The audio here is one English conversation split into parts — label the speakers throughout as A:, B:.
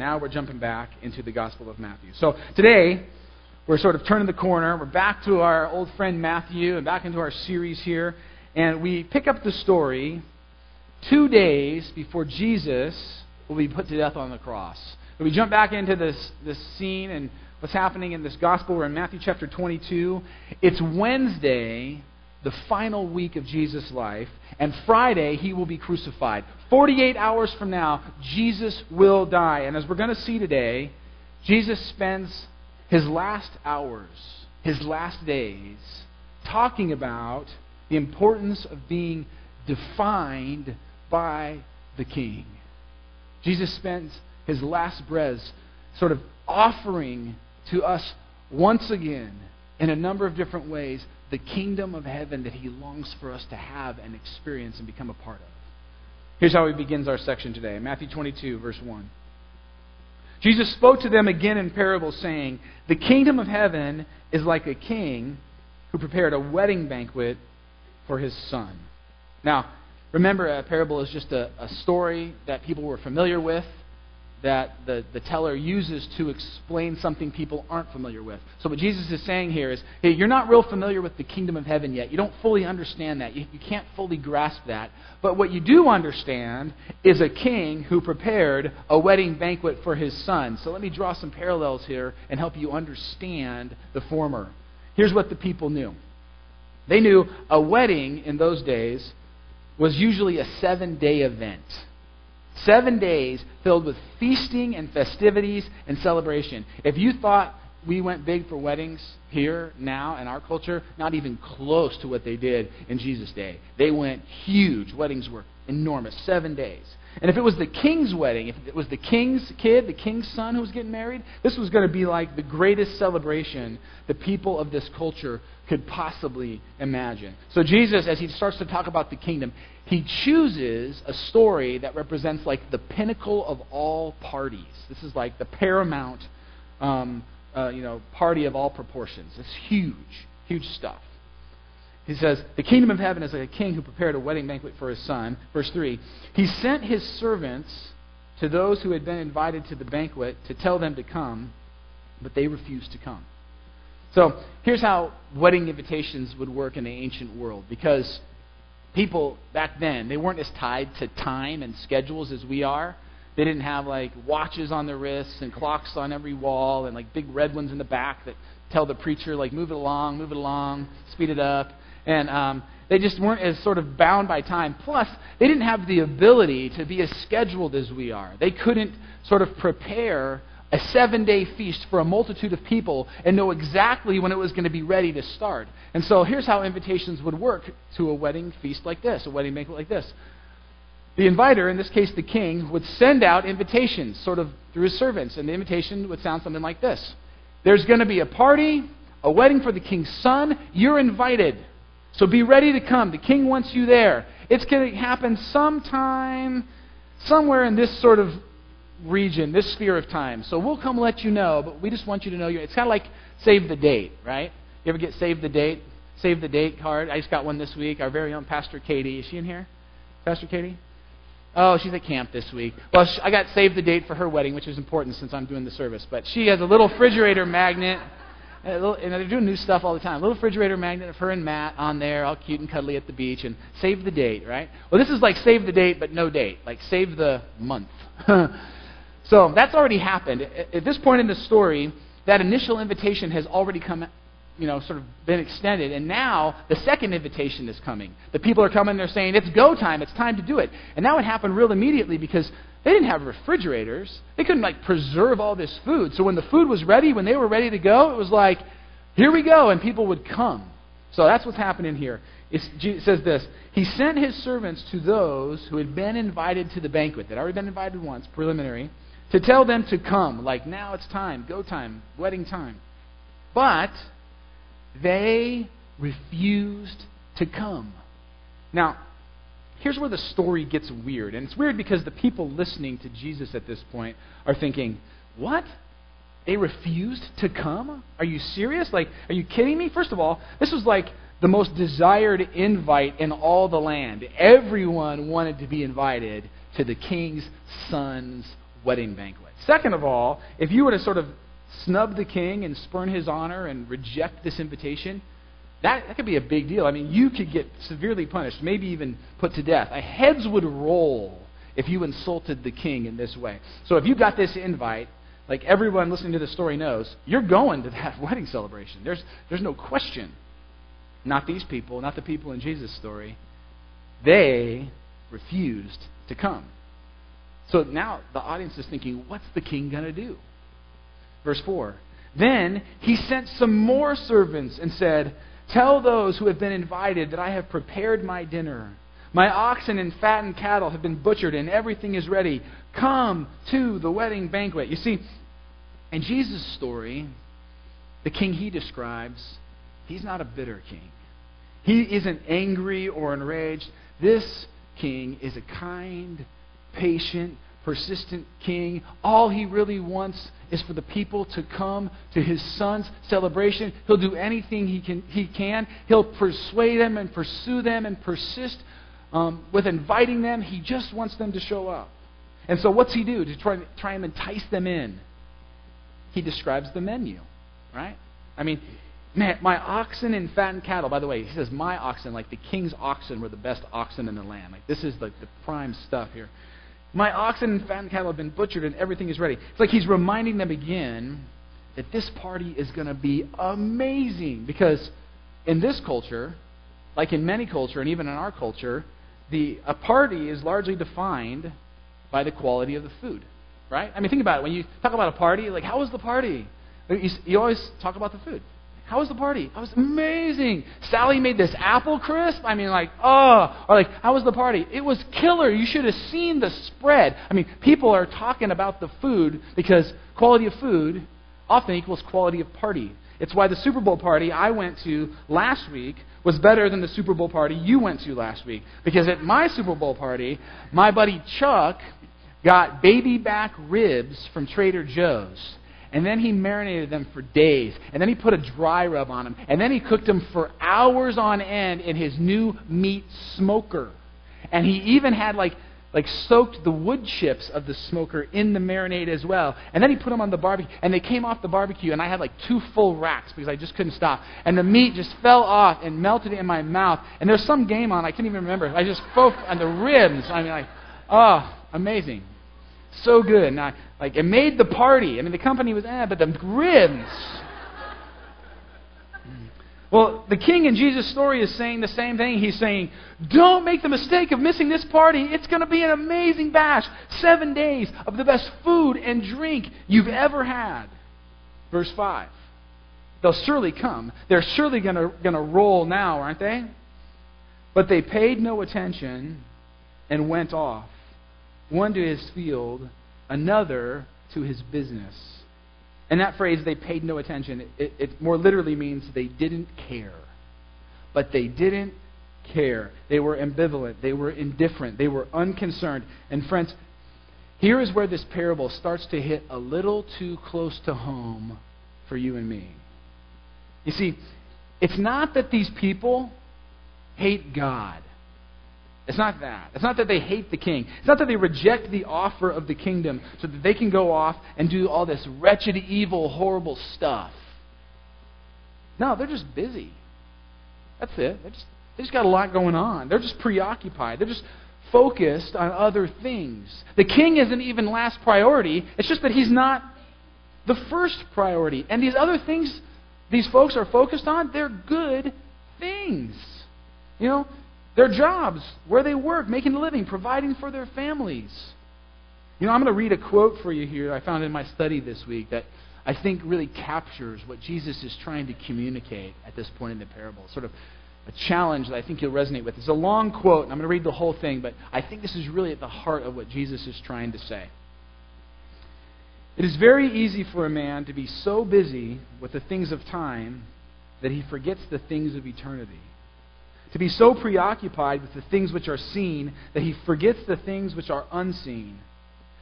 A: now we're jumping back into the Gospel of Matthew. So today, we're sort of turning the corner. We're back to our old friend Matthew and back into our series here. And we pick up the story 2 days before Jesus will be put to death on the cross. So we jump back into this scene and what's happening in this Gospel. We're in Matthew chapter 22. It's Wednesday, the final week of Jesus' life, and Friday he will be crucified. 48 hours from now, Jesus will die. And as we're going to see today, Jesus spends his last hours, his last days, talking about the importance of being defined by the King. Jesus spends his last breaths sort of offering to us once again, in a number of different ways, the kingdom of heaven that he longs for us to have and experience and become a part of. Here's how he begins our section today. Matthew 22, verse 1. Jesus spoke to them again in parables, saying, "The kingdom of heaven is like a king who prepared a wedding banquet for his son." Now, remember, a parable is just a story that people were familiar with, that the teller uses to explain something people aren't familiar with. So what Jesus is saying here is, hey, you're not real familiar with the kingdom of heaven yet. You don't fully understand that. You can't fully grasp that. But what you do understand is a king who prepared a wedding banquet for his son. So let me draw some parallels here and help you understand the former. Here's what the people knew. They knew a wedding in those days was usually a 7-day event. 7 days filled with feasting and festivities and celebration. If you thought we went big for weddings here, now, in our culture, not even close to what they did in Jesus' day. They went huge. Weddings were enormous. 7 days. And if it was the king's wedding, if it was the king's kid, the king's son who was getting married, this was going to be like the greatest celebration the people of this culture could possibly imagine. So Jesus, as he starts to talk about the kingdom, he chooses a story that represents like the pinnacle of all parties. This is like the paramount party of all proportions. It's huge, huge stuff. He says, the kingdom of heaven is like a king who prepared a wedding banquet for his son. Verse 3, he sent his servants to those who had been invited to the banquet to tell them to come, but they refused to come. So here's how wedding invitations would work in the ancient world. Because people back then, they weren't as tied to time and schedules as we are. They didn't have like watches on their wrists and clocks on every wall and like big red ones in the back that tell the preacher like move it along, speed it up. And they just weren't as sort of bound by time. Plus, they didn't have the ability to be as scheduled as we are. They couldn't sort of prepare a 7-day feast for a multitude of people and know exactly when it was going to be ready to start. And so here's how invitations would work to a wedding feast like this, a wedding banquet like this. The inviter, in this case the king, would send out invitations sort of through his servants. And the invitation would sound something like this. There's going to be a party, a wedding for the king's son. You're invited. So be ready to come. The king wants you there. It's going to happen sometime, somewhere in this sort of region, this sphere of time. So we'll come let you know, but we just want you to know. It's kind of like save the date, right? You ever get save the date card? I just got one this week. Our very own Pastor Katie. Is she in here? Pastor Katie? Oh, she's at camp this week. Well, I got save the date for her wedding, which is important since I'm doing the service. But she has a little refrigerator magnet. And they're doing new stuff all the time. A little refrigerator magnet of her and Matt on there, all cute and cuddly at the beach, and save the date, right? Well, this is like save the date, but no date. Like save the month. So that's already happened. At this point in the story, that initial invitation has already come, sort of been extended. And now the second invitation is coming. The people are coming, they're saying, it's go time, it's time to do it. And that would happen real immediately because they didn't have refrigerators. They couldn't preserve all this food. So when the food was ready, when they were ready to go, it was like, here we go, and people would come. So that's what's happening here. It says this, he sent his servants to those who had been invited to the banquet, that had already been invited once, preliminary, to tell them to come. Like, now it's time, go time, wedding time. But they refused to come. Now, here's where the story gets weird. And it's weird because the people listening to Jesus at this point are thinking, what? They refused to come? Are you serious? Are you kidding me? First of all, this was like the most desired invite in all the land. Everyone wanted to be invited to the king's son's wedding banquet. Second of all, if you were to sort of snub the king and spurn his honor and reject this invitation, that could be a big deal. I mean, you could get severely punished, maybe even put to death. Heads would roll if you insulted the king in this way. So if you got this invite, like everyone listening to the story knows, you're going to that wedding celebration. There's no question. Not these people, not the people in Jesus' story. They refused to come. So now the audience is thinking, what's the king going to do? Verse 4. Then he sent some more servants and said, "Tell those who have been invited that I have prepared my dinner. My oxen and fattened cattle have been butchered and everything is ready. Come to the wedding banquet." You see, in Jesus' story, the king he describes, he's not a bitter king. He isn't angry or enraged. This king is a kind, patient, persistent king. All he really wants is for the people to come to his son's celebration. He'll do anything he can. He'll persuade them and pursue them and persist with inviting them. He just wants them to show up. And so what's he do to try and entice them in? He describes the menu, right? I mean, man, my oxen and fattened cattle. By the way, he says my oxen, like the king's oxen were the best oxen in the land. Like this is like the prime stuff here. My oxen and fattened cattle have been butchered and everything is ready. It's like he's reminding them again that this party is going to be amazing. Because in this culture, like in many culture and even in our culture, a party is largely defined by the quality of the food. Right? I mean, think about it. When you talk about a party, like, how was the party? You always talk about the food. How was the party? It was amazing. Sally made this apple crisp. I mean, like, oh. Or like, how was the party? It was killer. You should have seen the spread. I mean, people are talking about the food because quality of food often equals quality of party. It's why the Super Bowl party I went to last week was better than the Super Bowl party you went to last week. Because at my Super Bowl party, my buddy Chuck got baby back ribs from Trader Joe's. And then he marinated them for days. And then he put a dry rub on them. And then he cooked them for hours on end in his new meat smoker. And he even had like soaked the wood chips of the smoker in the marinade as well. And then he put them on the barbecue. And they came off the barbecue. And I had like 2 full racks because I just couldn't stop. And the meat just fell off and melted in my mouth. And there's some game on. I can't even remember. I just on the ribs. I mean, like, oh, amazing. So good. And it made the party. I mean, the company was, but the ribs. Well, the king in Jesus' story is saying the same thing. He's saying, don't make the mistake of missing this party. It's going to be an amazing bash. 7 days of the best food and drink you've ever had. Verse 5. They'll surely come. They're surely going to roll now, aren't they? But they paid no attention and went off. One to his field, another to his business. And that phrase, they paid no attention, it more literally means they didn't care. But they didn't care. They were ambivalent. They were indifferent. They were unconcerned. And friends, here is where this parable starts to hit a little too close to home for you and me. You see, it's not that these people hate God. It's not that. It's not that they hate the king. It's not that they reject the offer of the kingdom so that they can go off and do all this wretched, evil, horrible stuff. No, they're just busy. That's it. They just got a lot going on. They're just preoccupied. They're just focused on other things. The king isn't even last priority. It's just that he's not the first priority. And these other things these folks are focused on, they're good things. You know, their jobs, where they work, making a living, providing for their families. You know, I'm going to read a quote for you here I found in my study this week that I think really captures what Jesus is trying to communicate at this point in the parable. Sort of a challenge that I think you'll resonate with. It's a long quote, and I'm going to read the whole thing, but I think this is really at the heart of what Jesus is trying to say. It is very easy for a man to be so busy with the things of time that he forgets the things of eternity. To be so preoccupied with the things which are seen that he forgets the things which are unseen.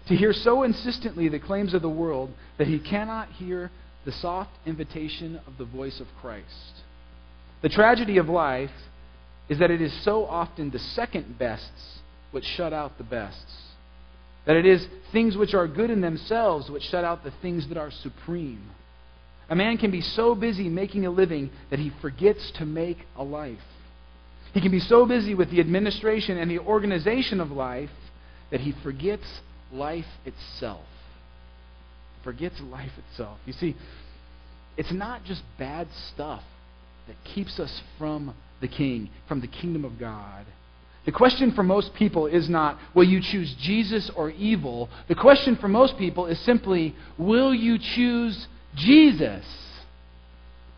A: To hear so insistently the claims of the world that he cannot hear the soft invitation of the voice of Christ. The tragedy of life is that it is so often the second bests which shut out the bests. That it is things which are good in themselves which shut out the things that are supreme. A man can be so busy making a living that he forgets to make a life. He can be so busy with the administration and the organization of life that he forgets life itself. Forgets life itself. You see, it's not just bad stuff that keeps us from the King, from the kingdom of God. The question for most people is not, will you choose Jesus or evil? The question for most people is simply, will you choose Jesus?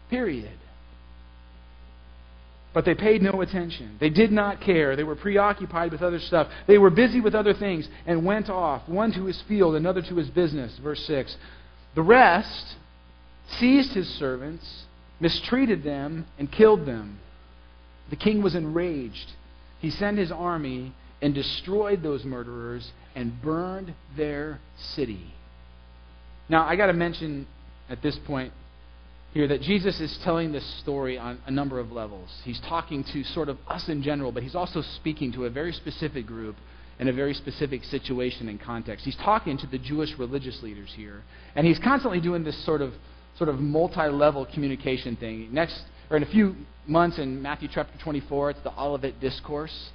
A: Period. But they paid no attention. They did not care. They were preoccupied with other stuff. They were busy with other things and went off, one to his field, another to his business. Verse 6. The rest seized his servants, mistreated them, and killed them. The king was enraged. He sent his army and destroyed those murderers and burned their city. Now, I got to mention at this point here that Jesus is telling this story on a number of levels. He's talking to sort of us in general, but he's also speaking to a very specific group in a very specific situation and context. He's talking to the Jewish religious leaders here, and he's constantly doing this sort of multi-level communication thing. Next, or in a few months in Matthew chapter 24, it's the Olivet Discourse.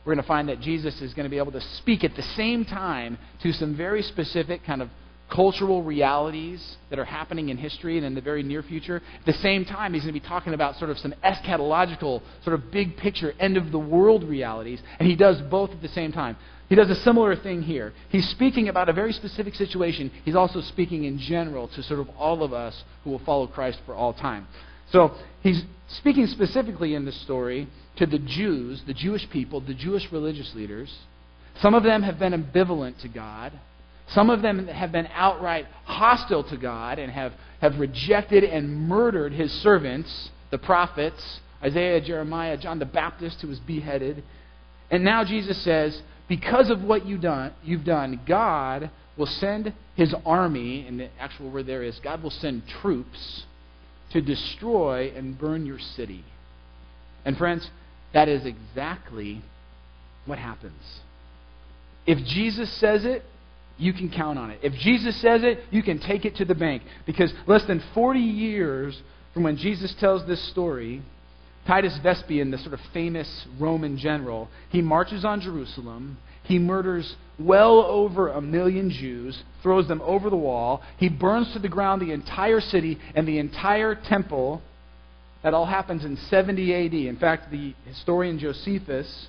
A: We're going to find that Jesus is going to be able to speak at the same time to some very specific kind of cultural realities that are happening in history and in the very near future. At the same time, he's going to be talking about sort of some eschatological, sort of big picture, end of the world realities, and he does both at the same time. He does a similar thing here. He's speaking about a very specific situation. He's also speaking in general to sort of all of us who will follow Christ for all time. So he's speaking specifically in this story to the Jews, the Jewish people, the Jewish religious leaders. Some of them have been ambivalent to God. Some of them have been outright hostile to God and have rejected and murdered his servants, the prophets, Isaiah, Jeremiah, John the Baptist, who was beheaded. And now Jesus says, because of what you've done, God will send his army, and the actual word there is, God will send troops to destroy and burn your city. And friends, that is exactly what happens. If Jesus says it, you can count on it. If Jesus says it, you can take it to the bank. Because less than 40 years from when Jesus tells this story, Titus Vespasian, the sort of famous Roman general, he marches on Jerusalem. He murders well over 1 million Jews, throws them over the wall. He burns to the ground the entire city and the entire temple. That all happens in 70 A.D. In fact, the historian Josephus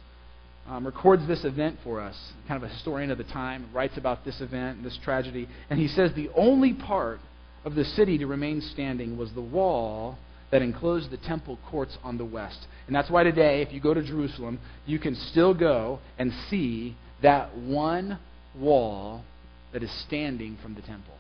A: records this event for us, kind of a historian of the time, writes about this event, this tragedy, and he says the only part of the city to remain standing was the wall that enclosed the temple courts on the west. And that's why today, if you go to Jerusalem, you can still go and see that one wall that is standing from the temple.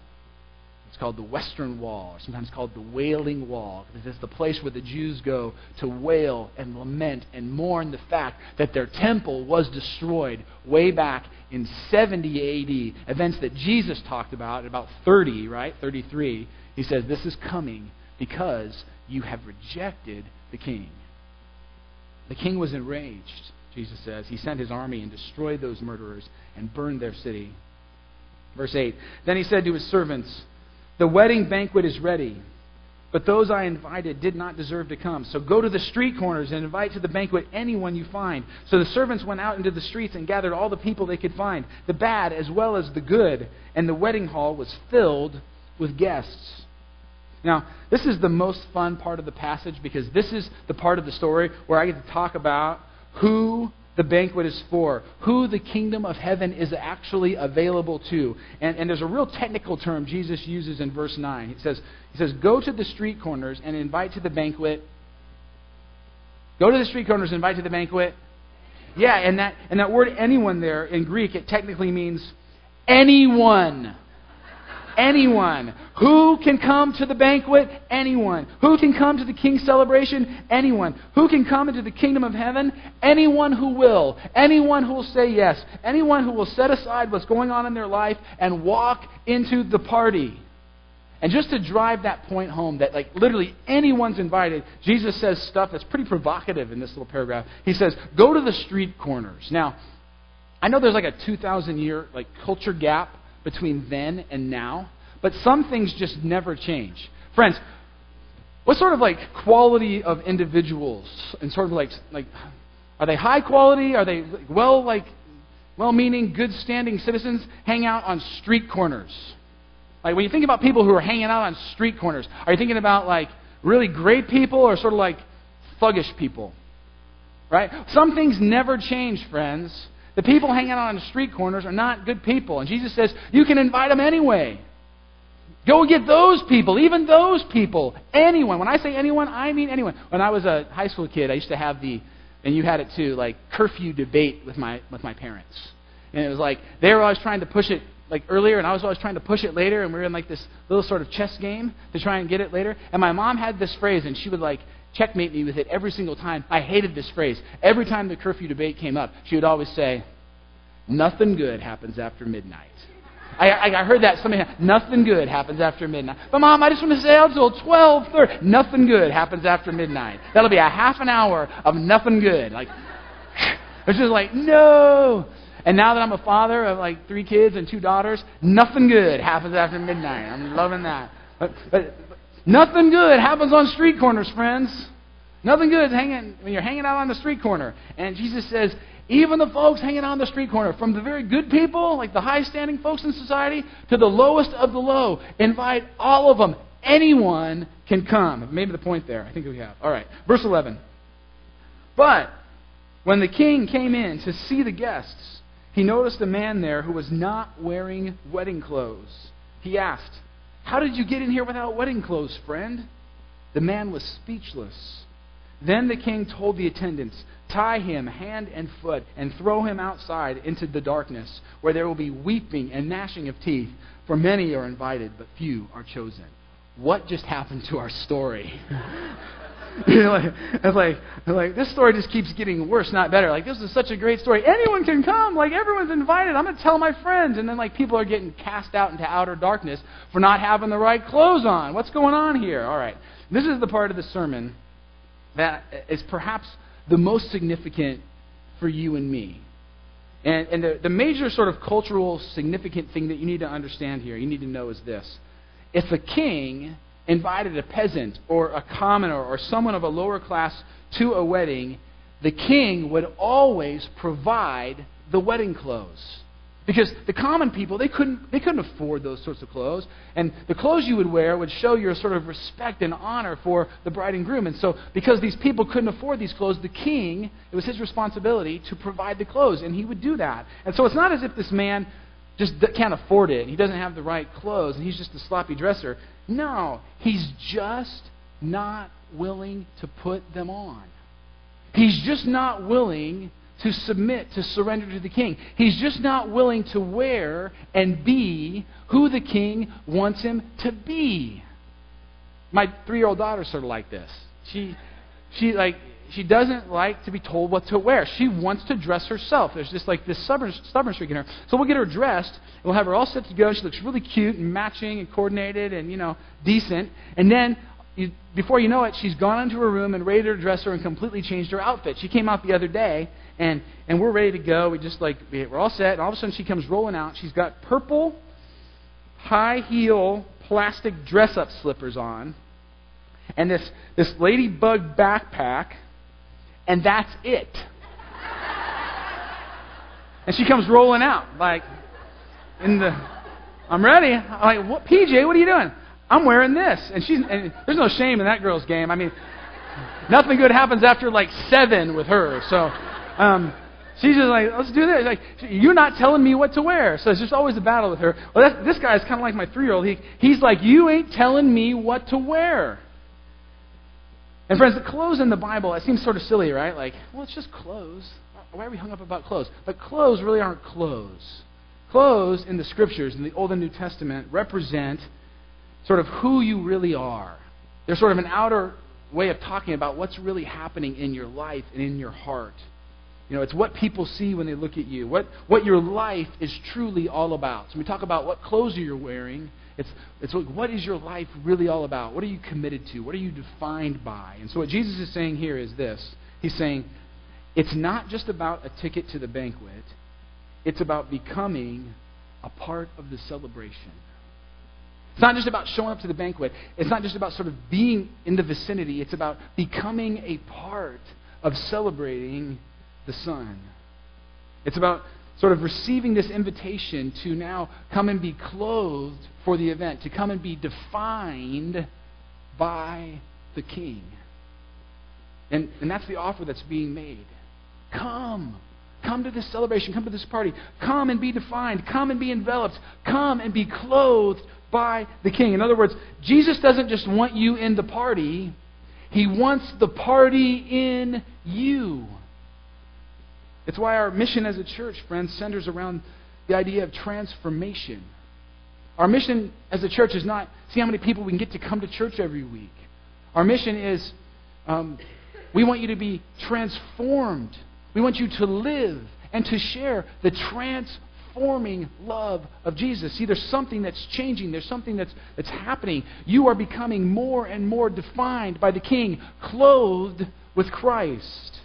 A: It's called the Western Wall, or sometimes called the Wailing Wall. This is the place where the Jews go to wail and lament and mourn the fact that their temple was destroyed way back in 70 A.D. Events that Jesus talked about 30, right? 33. He says, this is coming because you have rejected the king. The king was enraged, Jesus says. He sent his army and destroyed those murderers and burned their city. Verse 8, then he said to his servants, the wedding banquet is ready, but those I invited did not deserve to come. So go to the street corners and invite to the banquet anyone you find. So the servants went out into the streets and gathered all the people they could find, the bad as well as the good, and the wedding hall was filled with guests. Now, this is the most fun part of the passage because this is the part of the story where I get to talk about who the banquet is for, who the kingdom of heaven is actually available to. And there's a real technical term Jesus uses in verse 9. He says, go to the street corners and invite to the banquet. Go to the street corners and invite to the banquet. Yeah, and that word anyone there in Greek, it technically means anyone. Anyone. Who can come to the banquet? Anyone. Who can come to the king's celebration? Anyone. Who can come into the kingdom of heaven? Anyone who will. Anyone who will say yes. Anyone who will set aside what's going on in their life and walk into the party. And just to drive that point home, that like literally anyone's invited, Jesus says stuff that's pretty provocative in this little paragraph. He says, go to the street corners. Now, I know there's like a 2,000-year like culture gap between then and now, but some things just never change. Friends, what sort of like quality of individuals and sort of like are they high quality? Are they well-meaning, good-standing citizens hang out on street corners? Like when you think about people who are hanging out on street corners, are you thinking about like really great people or sort of like thuggish people? Right? Some things never change, friends. The people hanging out on the street corners are not good people. And Jesus says, you can invite them anyway. Go get those people, even those people, anyone. When I say anyone, I mean anyone. When I was a high school kid, I used to have and you had it too, like curfew debate with my parents. And it was like, they were always trying to push it like earlier, and I was always trying to push it later, and we were in like this little sort of chess game to try and get it later. And my mom had this phrase, and she would like checkmate me with it every single time. I hated this phrase. Every time the curfew debate came up, she would always say, nothing good happens after midnight. I heard that something. Nothing good happens after midnight. But Mom, I just want to stay out until 12:30. Nothing good happens after midnight. That'll be a half an hour of nothing good. Like, it's just like, no. And now that I'm a father of like 3 kids and 2 daughters, nothing good happens after midnight. I'm loving that. But nothing good happens on street corners, friends. Nothing good is when you're hanging out on the street corner. And Jesus says, even the folks hanging out on the street corner, from the very good people, like the high-standing folks in society, to the lowest of the low, invite all of them. Anyone can come. Maybe the point there. I think we have. All right. Verse 11. But when the king came in to see the guests, he noticed a man there who was not wearing wedding clothes. He asked, how did you get in here without wedding clothes, friend? The man was speechless. Then the king told the attendants, tie him hand and foot and throw him outside into the darkness, where there will be weeping and gnashing of teeth, for many are invited, but few are chosen. What just happened to our story? It's like this story just keeps getting worse, not better. Like, this is such a great story. Anyone can come. Like, everyone's invited. I'm going to tell my friends. And then, like, people are getting cast out into outer darkness for not having the right clothes on. What's going on here? All right. This is the part of the sermon that is perhaps the most significant for you and me. And the major sort of cultural significant thing that you need to understand here, you need to know is this. If a king invited a peasant or a commoner or someone of a lower class to a wedding, the king would always provide the wedding clothes. Because the common people, they couldn't afford those sorts of clothes. And the clothes you would wear would show your sort of respect and honor for the bride and groom. And so because these people couldn't afford these clothes, the king, it was his responsibility to provide the clothes. And he would do that. And so it's not as if this man just can't afford it. He doesn't have the right clothes and he's just a sloppy dresser. No, he's just not willing to put them on. He's just not willing to submit, to surrender to the king. He's just not willing to wear and be who the king wants him to be. My 3-year-old daughter's sort of like this. She doesn't like to be told what to wear. She wants to dress herself. There's just like this stubborn streak in her. So we'll get her dressed, and we'll have her all set to go. She looks really cute and matching and coordinated and, decent. And then before you know it, she's gone into her room and ready to dress her and completely changed her outfit. She came out the other day, and we're ready to go. We're all set, and all of a sudden she comes rolling out. She's got purple, high-heel, plastic dress-up slippers on, and this ladybug backpack, and that's it. And she comes rolling out, I'm ready. I'm like, what, PJ, what are you doing? I'm wearing this. And there's no shame in that girl's game. I mean, nothing good happens after 7 with her. So she's just like, let's do this. Like, you're not telling me what to wear. So it's just always a battle with her. Well, this guy's kind of like my 3-year-old. He's like, you ain't telling me what to wear. And friends, the clothes in the Bible, it seems sort of silly, right? Like, well, it's just clothes. Why are we hung up about clothes? But clothes really aren't clothes. Clothes in the Scriptures, in the Old and New Testament, represent sort of who you really are. They're sort of an outer way of talking about what's really happening in your life and in your heart. It's what people see when they look at you, what your life is truly all about. So when we talk about what clothes you're wearing, it's what is your life really all about? What are you committed to? What are you defined by? And so what Jesus is saying here is this. He's saying, it's not just about a ticket to the banquet. It's about becoming a part of the celebration. It's not just about showing up to the banquet. It's not just about sort of being in the vicinity. It's about becoming a part of celebrating the Son. It's about sort of receiving this invitation to now come and be clothed for the event, to come and be defined by the King. And that's the offer that's being made. Come. Come to this celebration. Come to this party. Come and be defined. Come and be enveloped. Come and be clothed by the King. In other words, Jesus doesn't just want you in the party. He wants the party in you. It's why our mission as a church, friends, centers around the idea of transformation. Our mission as a church is not see how many people we can get to come to church every week. Our mission is we want you to be transformed. We want you to live and to share the transforming love of Jesus. See, there's something that's changing. There's something that's happening. You are becoming more and more defined by the King, clothed with Christ.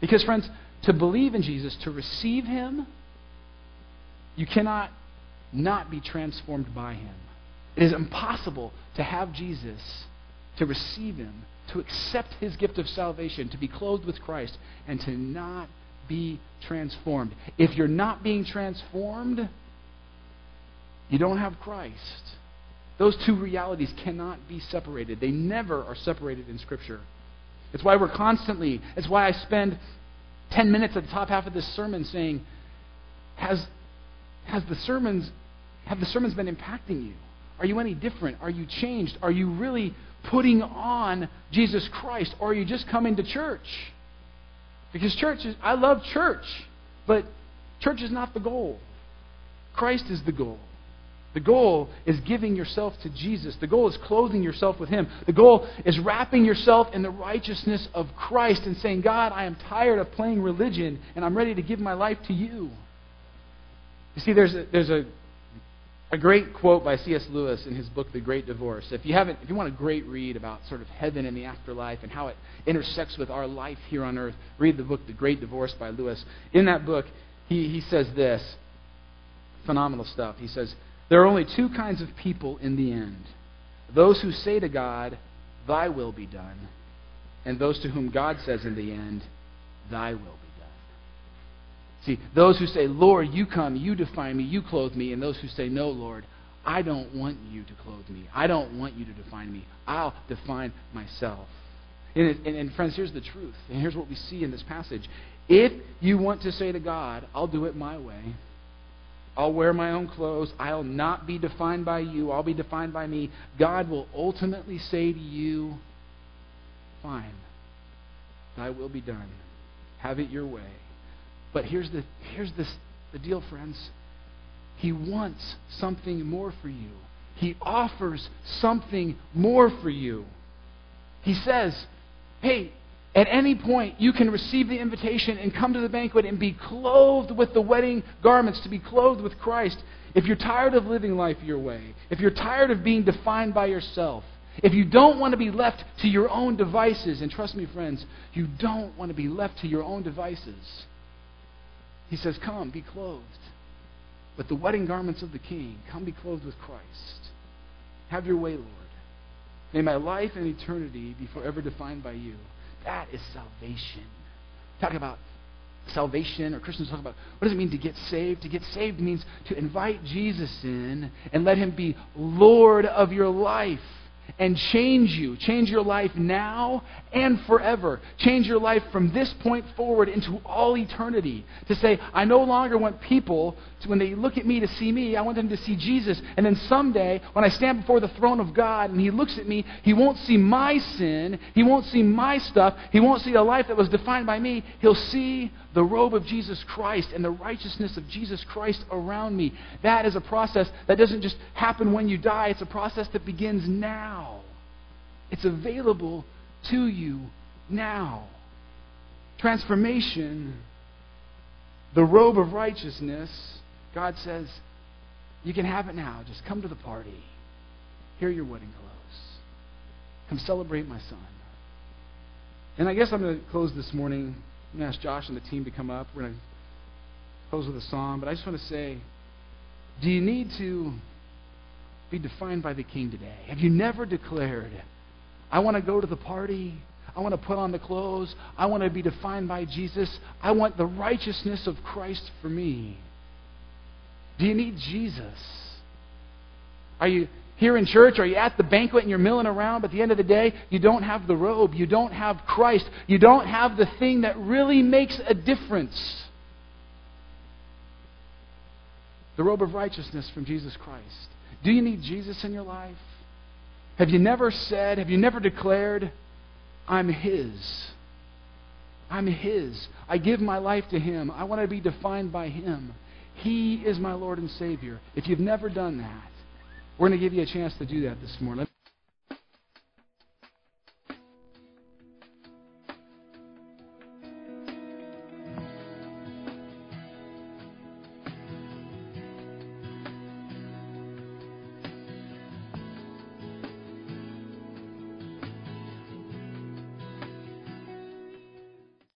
A: Because, friends, to believe in Jesus, to receive Him, you cannot not be transformed by Him. It is impossible to have Jesus, to receive Him, to accept His gift of salvation, to be clothed with Christ, and to not be transformed. If you're not being transformed, you don't have Christ. Those two realities cannot be separated. They never are separated in Scripture. It's why it's why I spend 10 minutes at the top half of this sermon saying, have the sermons been impacting you? Are you any different? Are you changed? Are you really putting on Jesus Christ? Or are you just coming to church? Because I love church, but church is not the goal. Christ is the goal. The goal is giving yourself to Jesus. The goal is clothing yourself with Him. The goal is wrapping yourself in the righteousness of Christ and saying, God, I am tired of playing religion and I'm ready to give my life to You. You see, there's a great quote by C.S. Lewis in his book, The Great Divorce. If you want a great read about sort of heaven and the afterlife and how it intersects with our life here on earth, read the book, The Great Divorce by Lewis. In that book, he says this, phenomenal stuff. He says, there are only two kinds of people in the end. Those who say to God, Thy will be done, and those to whom God says in the end, Thy will be done. See, those who say, Lord, You come, You define me, You clothe me, and those who say, no, Lord, I don't want You to clothe me. I don't want You to define me. I'll define myself. And friends, here's the truth, and here's what we see in this passage. If you want to say to God, I'll do it my way, I'll wear my own clothes, I'll not be defined by You, I'll be defined by me, God will ultimately say to you, fine, Thy will be done. Have it Your way. But here's the deal, friends. He wants something more for you. He offers something more for you. He says, hey, at any point you can receive the invitation and come to the banquet and be clothed with the wedding garments, to be clothed with Christ. If you're tired of living life your way, if you're tired of being defined by yourself, if you don't want to be left to your own devices, and trust me, friends, you don't want to be left to your own devices. He says, come, be clothed with the wedding garments of the King. Come, be clothed with Christ. Have Your way, Lord. May my life and eternity be forever defined by You. That is salvation. Talk about salvation, or Christians talk about, what does it mean to get saved? To get saved means to invite Jesus in and let Him be Lord of your life. And change you. Change your life now and forever. Change your life from this point forward into all eternity. To say, I no longer want people, when they look at me, to see me. I want them to see Jesus. And then someday, when I stand before the throne of God and He looks at me, He won't see my sin. He won't see my stuff. He won't see a life that was defined by me. He'll see the robe of Jesus Christ and the righteousness of Jesus Christ around me. That is a process that doesn't just happen when you die. It's a process that begins now. It's available to you now. Transformation, the robe of righteousness, God says, you can have it now. Just come to the party. Here are your wedding clothes. Come celebrate my Son. And I guess I'm going to close this morning. I'm going to ask Josh and the team to come up. We're going to close with a song, but I just want to say, do you need to be defined by the King today? Have you never declared, I want to go to the party, I want to put on the clothes, I want to be defined by Jesus, I want the righteousness of Christ for me? Do you need Jesus? Are you here in church? Are you at the banquet and you're milling around, but at the end of the day, you don't have the robe, you don't have Christ, you don't have the thing that really makes a difference? The robe of righteousness from Jesus Christ. Do you need Jesus in your life? Have you never said, have you never declared, I'm His? I'm His. I give my life to Him. I want to be defined by Him. He is my Lord and Savior. If you've never done that, we're going to give you a chance to do that this morning.